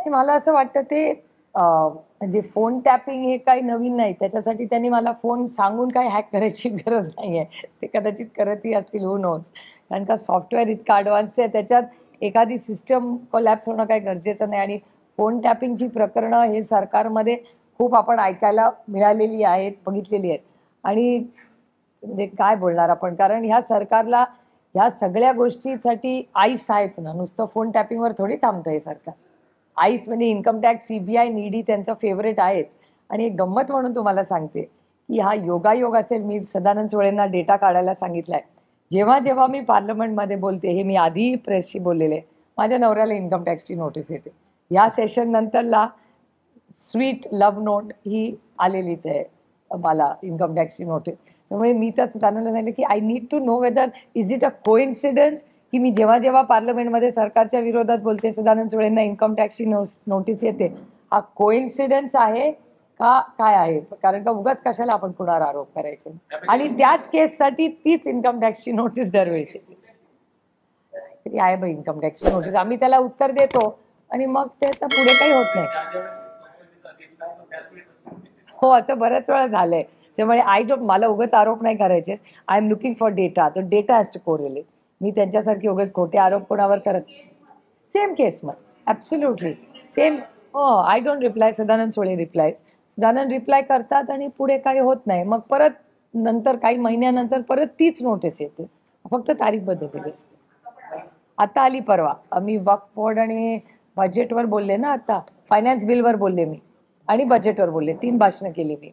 मला असं वाटतं ते म्हणजे फोन टॅपिंग हे काही नवीन नाही. त्याच्यासाठी त्यांनी मला फोन सांगून काही हॅक करायची गरज नाहीये. ते कदाचित करतही असतील, हू नोज. कारण का सॉफ्टवेअर इतकं ॲडव्हान्स्ड आहे, त्याच्यात एखादी सिस्टम कोलॅप्स होणं काही गरजेचं नाही आणि फोन टॅपिंगची प्रकरणं हे सरकारमध्ये खूप आपण ऐकायला मिळालेली आहेत, बघितलेली आहेत. आणि म्हणजे काय बोलणार आपण? कारण ह्या सरकारला ह्या सगळ्या गोष्टीसाठी आईस आहेच ना, नुसतं फोन टॅपिंगवर थोडी थांबतं हे सरकार. आईस म्हणजे इन्कम टॅक्स, सीबीआय, ईडी त्यांचं फेव्हरेट आहेच. आणि एक गंमत म्हणून तुम्हाला सांगते, की हा योगायोग असेल, मी सदानंद सोळेंना डेटा काढायला सांगितलाय. जेव्हा मी पार्लमेंटमध्ये बोलते, हे मी आधीही प्रेसशी बोललेले, माझ्या नवऱ्याला इन्कम टॅक्सची नोटीस येते. या सेशन नंतरला स्वीट लव्ह नोट ही आलेलीच आहे मला इन्कम टॅक्सची नोटीस. त्यामुळे मी तर त्यांना सांगितलं, की I need to know whether is it a coincidence, की मी जेव्हा पार्लमेंटमध्ये सरकारच्या विरोधात बोलते, सदानंद सोळेंना इन्कम टॅक्सची नोटीस येते. हा कोइन्सिडन्स आहे का काय आहे? कारण का उगाच कशाला आपण कुणावर आरोप करायचे. आणि त्याच केससाठी तीच इन्कम टॅक्सची नोटीस दरवेळेस येते. तरी आहे बाई इन्कम टॅक्सची नोटीस. आम्ही त्याला उत्तर देतो आणि मग त्याचं पुढे काही होत नाही. हो, असं बऱ्याच वेळा झालंय. त्यामुळे आय डोंट, मला उगाच आरोप नाही करायचे. I am looking for data. तो डेटा हॅज टू कोरिलेट. मी त्यांच्यासारखे उगाच खोटे आरोप कोणावर करत. सेम केस मग. ॲब्सोल्युटली. सेम. हो, I don't reply. Sadanand Sole replies. Sadanand reply करतात आणि पुढे काही होत नाही. मग परत नंतर काही महिन्यानंतर परत तीच नोटीस येते. फक्त तारीख बदललेली असते. आता आली परवा. मी वक्फ बोर्ड आणि बजेटवर बोलले ना आता. फायनान्स बिलवर बोलले मी आणि बजेटवर बोलले. 3 भाषणं केली मी.